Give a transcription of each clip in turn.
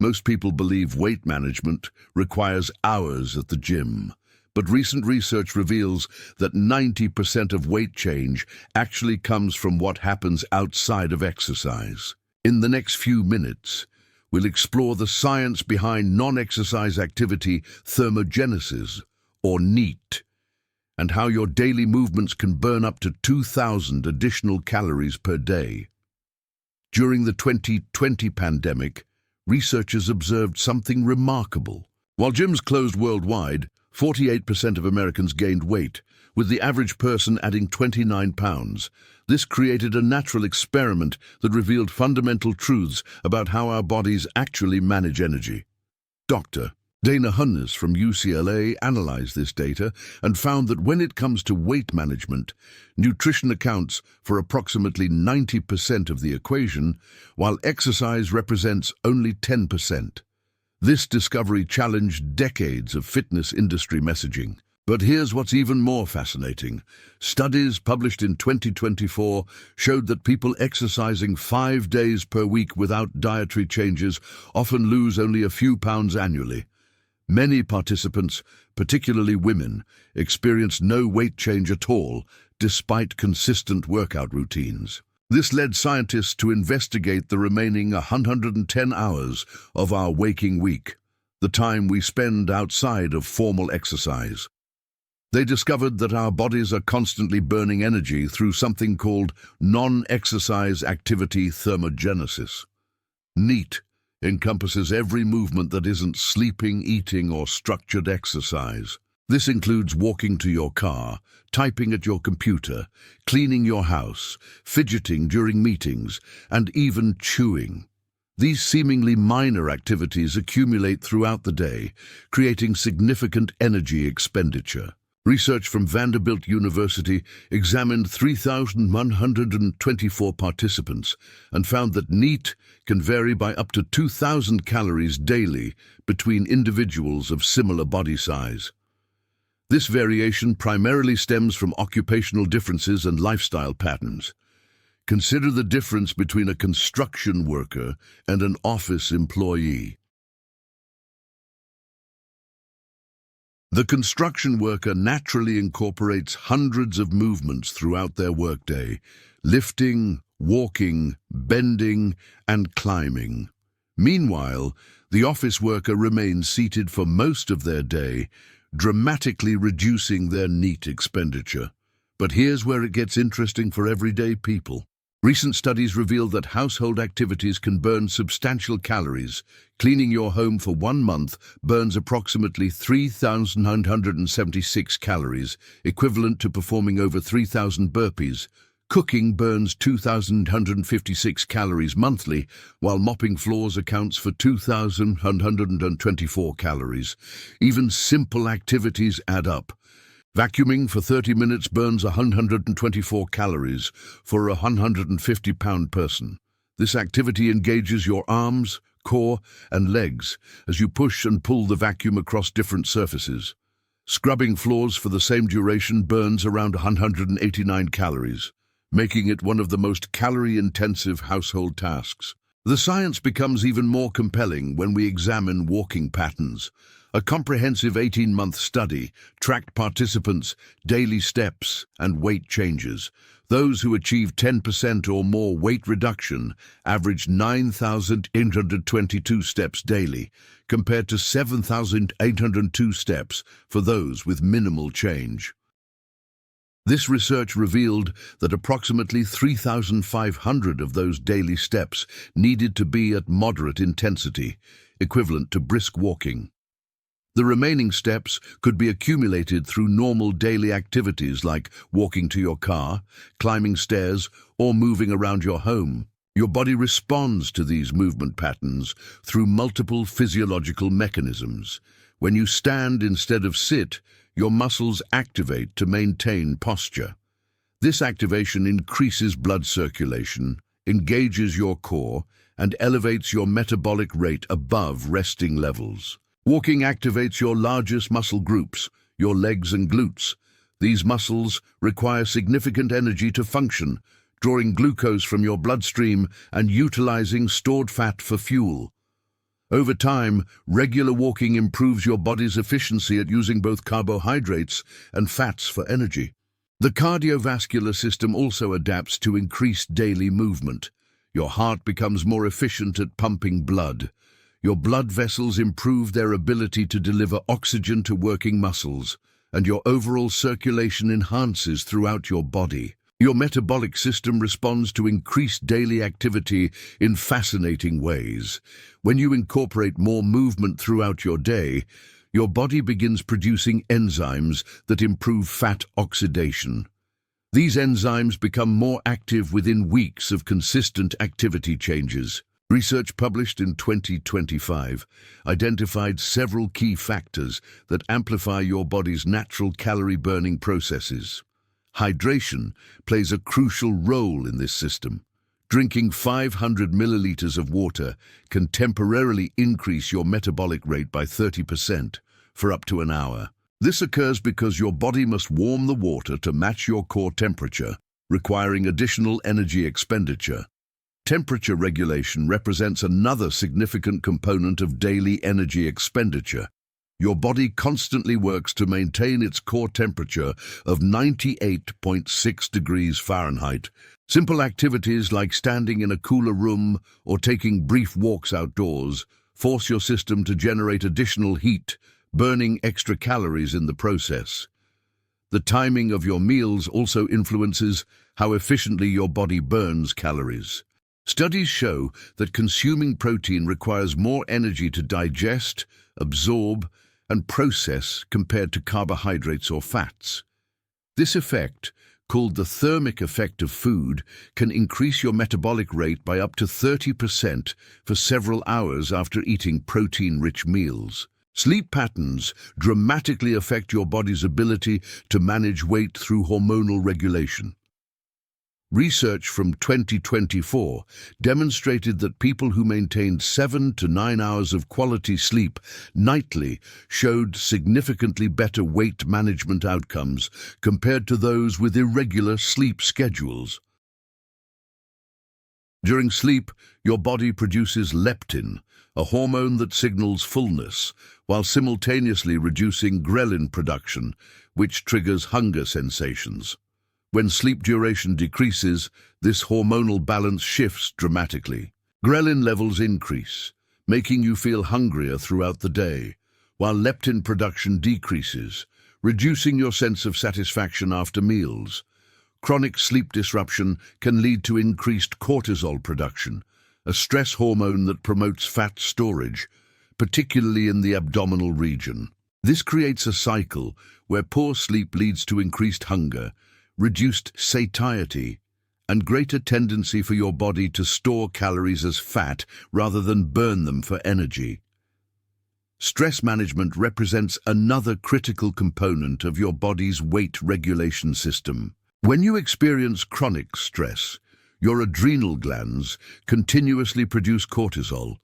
Most people believe weight management requires hours at the gym, but recent research reveals that 90% of weight change actually comes from what happens outside of exercise. In the next few minutes, we'll explore the science behind non-exercise activity thermogenesis, or NEAT, and how your daily movements can burn up to 2,000 additional calories per day. During the 2020 pandemic, researchers observed something remarkable. While gyms closed worldwide, 48% of Americans gained weight, with the average person adding 29 pounds. This created a natural experiment that revealed fundamental truths about how our bodies actually manage energy. Dr. Dana Hunnes from UCLA analyzed this data and found that when it comes to weight management, nutrition accounts for approximately 90% of the equation, while exercise represents only 10%. This discovery challenged decades of fitness industry messaging. But here's what's even more fascinating. Studies published in 2024 showed that people exercising 5 days per week without dietary changes often lose only a few pounds annually. Many participants, particularly women, experienced no weight change at all, despite consistent workout routines. This led scientists to investigate the remaining 110 hours of our waking week, the time we spend outside of formal exercise. They discovered that our bodies are constantly burning energy through something called non-exercise activity thermogenesis. NEAT encompasses every movement that isn't sleeping, eating, or structured exercise. This includes walking to your car, typing at your computer, cleaning your house, fidgeting during meetings, and even chewing. These seemingly minor activities accumulate throughout the day, creating significant energy expenditure. Research from Vanderbilt University examined 3,124 participants and found that NEAT can vary by up to 2,000 calories daily between individuals of similar body size. This variation primarily stems from occupational differences and lifestyle patterns. Consider the difference between a construction worker and an office employee. The construction worker naturally incorporates hundreds of movements throughout their workday, lifting, walking, bending, and climbing. Meanwhile, the office worker remains seated for most of their day, dramatically reducing their NEAT expenditure. But here's where it gets interesting for everyday people. Recent studies reveal that household activities can burn substantial calories. Cleaning your home for 1 month burns approximately 3,976 calories, equivalent to performing over 3,000 burpees. Cooking burns 2,156 calories monthly, while mopping floors accounts for 2,124 calories. Even simple activities add up. Vacuuming for 30 minutes burns 124 calories for a 150-pound person. This activity engages your arms, core, and legs as you push and pull the vacuum across different surfaces. Scrubbing floors for the same duration burns around 189 calories, making it one of the most calorie-intensive household tasks. The science becomes even more compelling when we examine walking patterns. A comprehensive 18-month study tracked participants' daily steps and weight changes. Those who achieved 10% or more weight reduction averaged 9,822 steps daily, compared to 7,802 steps for those with minimal change. This research revealed that approximately 3,500 of those daily steps needed to be at moderate intensity, equivalent to brisk walking. The remaining steps could be accumulated through normal daily activities like walking to your car, climbing stairs, or moving around your home. Your body responds to these movement patterns through multiple physiological mechanisms. When you stand instead of sit, your muscles activate to maintain posture. This activation increases blood circulation, engages your core, and elevates your metabolic rate above resting levels. Walking activates your largest muscle groups, your legs and glutes. These muscles require significant energy to function, drawing glucose from your bloodstream and utilizing stored fat for fuel. Over time, regular walking improves your body's efficiency at using both carbohydrates and fats for energy. The cardiovascular system also adapts to increased daily movement. Your heart becomes more efficient at pumping blood. Your blood vessels improve their ability to deliver oxygen to working muscles, and your overall circulation enhances throughout your body. Your metabolic system responds to increased daily activity in fascinating ways. When you incorporate more movement throughout your day, your body begins producing enzymes that improve fat oxidation. These enzymes become more active within weeks of consistent activity changes. Research published in 2025 identified several key factors that amplify your body's natural calorie-burning processes. Hydration plays a crucial role in this system. Drinking 500 milliliters of water can temporarily increase your metabolic rate by 30% for up to an hour. This occurs because your body must warm the water to match your core temperature, requiring additional energy expenditure. Temperature regulation represents another significant component of daily energy expenditure. Your body constantly works to maintain its core temperature of 98.6 degrees Fahrenheit. Simple activities like standing in a cooler room or taking brief walks outdoors force your system to generate additional heat, burning extra calories in the process. The timing of your meals also influences how efficiently your body burns calories. Studies show that consuming protein requires more energy to digest, absorb, and process compared to carbohydrates or fats. This effect, called the thermic effect of food, can increase your metabolic rate by up to 30% for several hours after eating protein-rich meals. Sleep patterns dramatically affect your body's ability to manage weight through hormonal regulation. Research from 2024 demonstrated that people who maintained 7 to 9 hours of quality sleep nightly showed significantly better weight management outcomes compared to those with irregular sleep schedules. During sleep, your body produces leptin, a hormone that signals fullness, while simultaneously reducing ghrelin production, which triggers hunger sensations. When sleep duration decreases, this hormonal balance shifts dramatically. Ghrelin levels increase, making you feel hungrier throughout the day, while leptin production decreases, reducing your sense of satisfaction after meals. Chronic sleep disruption can lead to increased cortisol production, a stress hormone that promotes fat storage, particularly in the abdominal region. This creates a cycle where poor sleep leads to increased hunger, reduced satiety, and greater tendency for your body to store calories as fat rather than burn them for energy. Stress management represents another critical component of your body's weight regulation system. When you experience chronic stress, your adrenal glands continuously produce cortisol.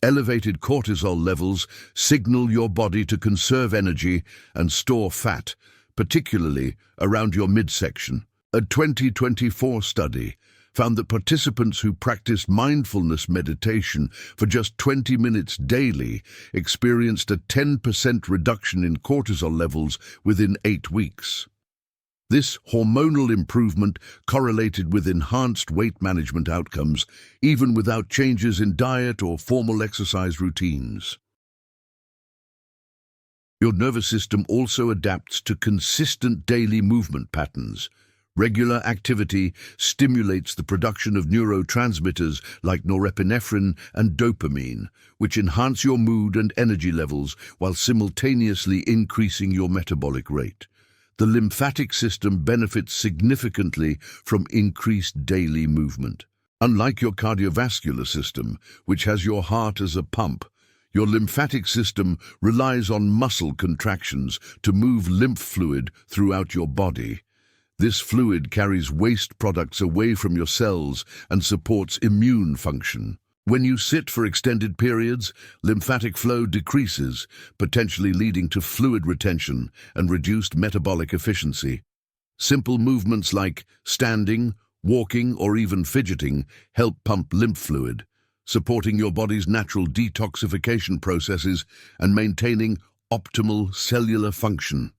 Elevated cortisol levels signal your body to conserve energy and store fat, particularly around your midsection. A 2024 study found that participants who practiced mindfulness meditation for just 20 minutes daily experienced a 10% reduction in cortisol levels within 8 weeks. This hormonal improvement correlated with enhanced weight management outcomes, even without changes in diet or formal exercise routines. Your nervous system also adapts to consistent daily movement patterns. Regular activity stimulates the production of neurotransmitters like norepinephrine and dopamine, which enhance your mood and energy levels while simultaneously increasing your metabolic rate. The lymphatic system benefits significantly from increased daily movement. Unlike your cardiovascular system, which has your heart as a pump, your lymphatic system relies on muscle contractions to move lymph fluid throughout your body. This fluid carries waste products away from your cells and supports immune function. When you sit for extended periods, lymphatic flow decreases, potentially leading to fluid retention and reduced metabolic efficiency. Simple movements like standing, walking, or even fidgeting help pump lymph fluid, supporting your body's natural detoxification processes and maintaining optimal cellular function.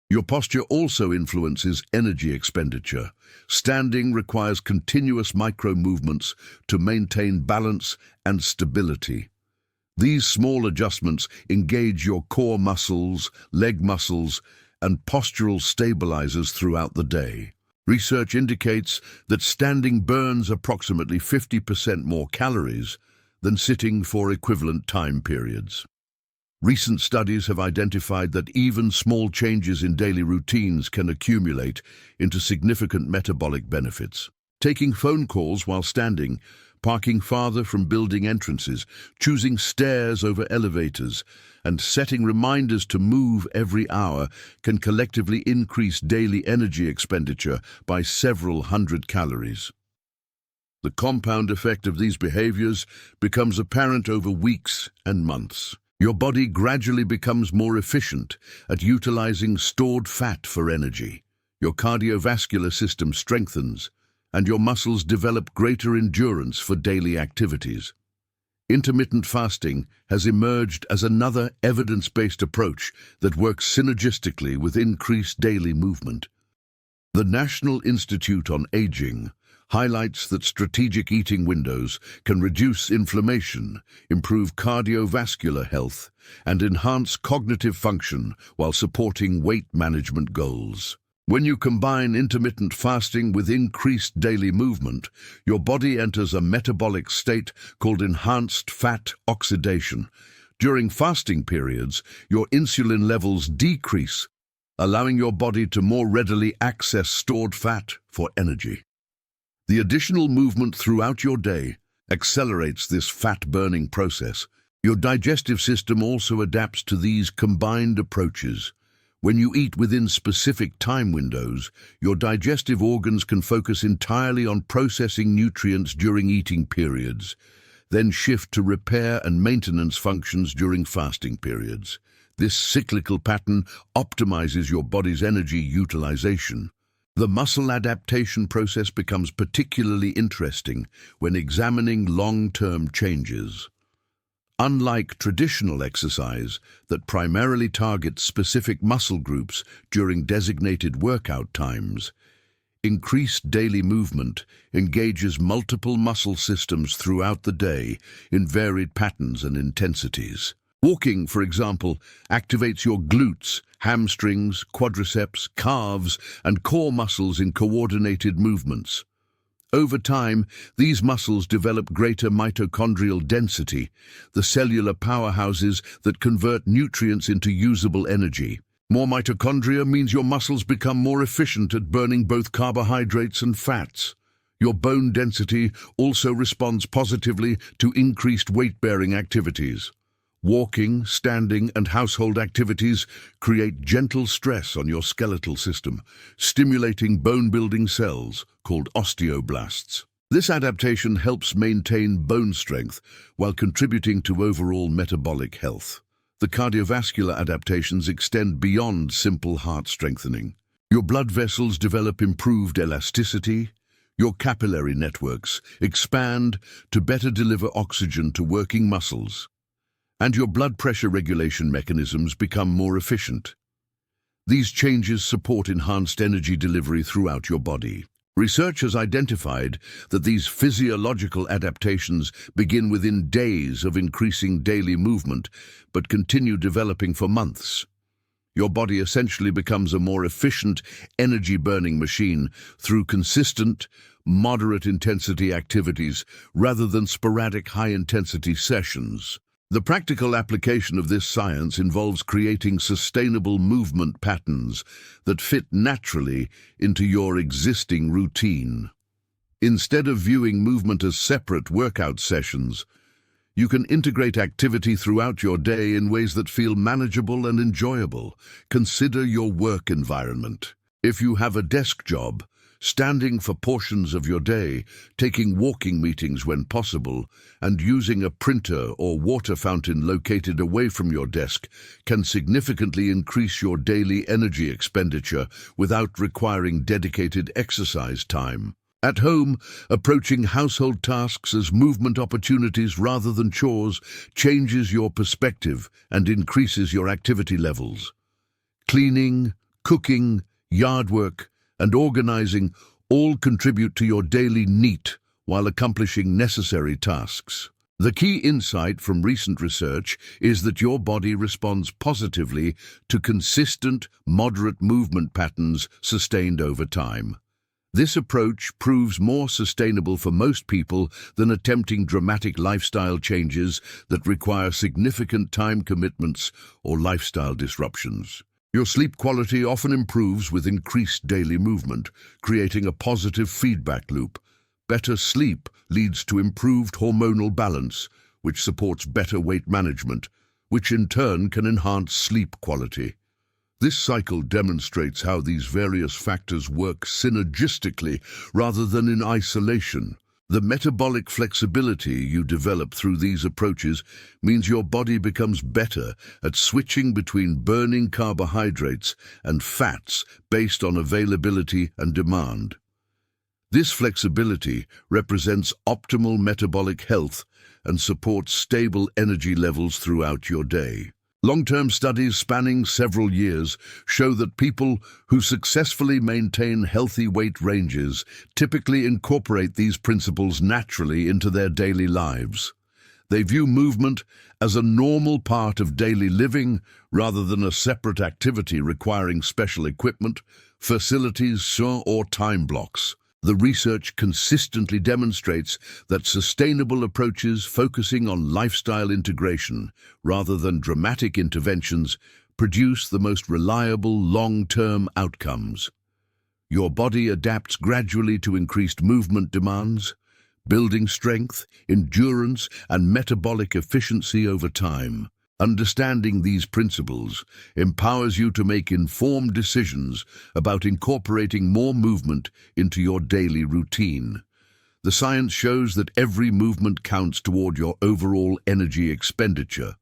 Your posture also influences energy expenditure. Standing requires continuous micro-movements to maintain balance and stability. These small adjustments engage your core muscles, leg muscles, and postural stabilizers throughout the day. Research indicates that standing burns approximately 50% more calories than sitting for equivalent time periods. Recent studies have identified that even small changes in daily routines can accumulate into significant metabolic benefits. Taking phone calls while standing, parking farther from building entrances, choosing stairs over elevators, and setting reminders to move every hour can collectively increase daily energy expenditure by several hundred calories. The compound effect of these behaviors becomes apparent over weeks and months. Your body gradually becomes more efficient at utilizing stored fat for energy. Your cardiovascular system strengthens, and your muscles develop greater endurance for daily activities. Intermittent fasting has emerged as another evidence-based approach that works synergistically with increased daily movement. The National Institute on Aging highlights that strategic eating windows can reduce inflammation, improve cardiovascular health, and enhance cognitive function while supporting weight management goals. When you combine intermittent fasting with increased daily movement, your body enters a metabolic state called enhanced fat oxidation. During fasting periods, your insulin levels decrease, allowing your body to more readily access stored fat for energy. The additional movement throughout your day accelerates this fat-burning process. Your digestive system also adapts to these combined approaches. When you eat within specific time windows, your digestive organs can focus entirely on processing nutrients during eating periods, then shift to repair and maintenance functions during fasting periods. This cyclical pattern optimizes your body's energy utilization. The muscle adaptation process becomes particularly interesting when examining long-term changes. Unlike traditional exercise that primarily targets specific muscle groups during designated workout times, increased daily movement engages multiple muscle systems throughout the day in varied patterns and intensities. Walking, for example, activates your glutes, hamstrings, quadriceps, calves, and core muscles in coordinated movements. Over time, these muscles develop greater mitochondrial density, the cellular powerhouses that convert nutrients into usable energy. More mitochondria means your muscles become more efficient at burning both carbohydrates and fats. Your bone density also responds positively to increased weight-bearing activities. Walking, standing, and household activities create gentle stress on your skeletal system, stimulating bone-building cells called osteoblasts. This adaptation helps maintain bone strength while contributing to overall metabolic health. The cardiovascular adaptations extend beyond simple heart strengthening. Your blood vessels develop improved elasticity, your capillary networks expand to better deliver oxygen to working muscles, and your blood pressure regulation mechanisms become more efficient. These changes support enhanced energy delivery throughout your body. Research has identified that these physiological adaptations begin within days of increasing daily movement, but continue developing for months. Your body essentially becomes a more efficient, energy-burning machine through consistent, moderate-intensity activities rather than sporadic high-intensity sessions. The practical application of this science involves creating sustainable movement patterns that fit naturally into your existing routine. Instead of viewing movement as separate workout sessions, you can integrate activity throughout your day in ways that feel manageable and enjoyable. Consider your work environment. If you have a desk job, standing for portions of your day, taking walking meetings when possible, and using a printer or water fountain located away from your desk can significantly increase your daily energy expenditure without requiring dedicated exercise time. At home, approaching household tasks as movement opportunities rather than chores changes your perspective and increases your activity levels. Cleaning, cooking, yard work, and organizing all contribute to your daily neat while accomplishing necessary tasks. The key insight from recent research is that your body responds positively to consistent, moderate movement patterns sustained over time. This approach proves more sustainable for most people than attempting dramatic lifestyle changes that require significant time commitments or lifestyle disruptions. Your sleep quality often improves with increased daily movement, creating a positive feedback loop. Better sleep leads to improved hormonal balance, which supports better weight management, which in turn can enhance sleep quality. This cycle demonstrates how these various factors work synergistically rather than in isolation. The metabolic flexibility you develop through these approaches means your body becomes better at switching between burning carbohydrates and fats based on availability and demand. This flexibility represents optimal metabolic health and supports stable energy levels throughout your day. Long-term studies spanning several years show that people who successfully maintain healthy weight ranges typically incorporate these principles naturally into their daily lives. They view movement as a normal part of daily living rather than a separate activity requiring special equipment, facilities, or time blocks. The research consistently demonstrates that sustainable approaches focusing on lifestyle integration rather than dramatic interventions produce the most reliable long-term outcomes. Your body adapts gradually to increased movement demands, building strength, endurance, and metabolic efficiency over time. Understanding these principles empowers you to make informed decisions about incorporating more movement into your daily routine. The science shows that every movement counts toward your overall energy expenditure,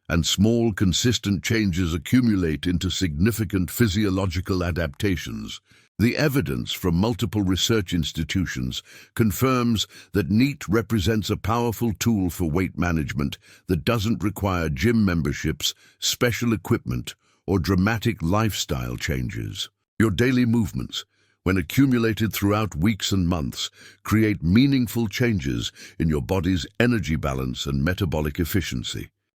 and small, consistent changes accumulate into significant physiological adaptations. The evidence from multiple research institutions confirms that NEAT represents a powerful tool for weight management that doesn't require gym memberships, special equipment, or dramatic lifestyle changes. Your daily movements, when accumulated throughout weeks and months, create meaningful changes in your body's energy balance and metabolic efficiency.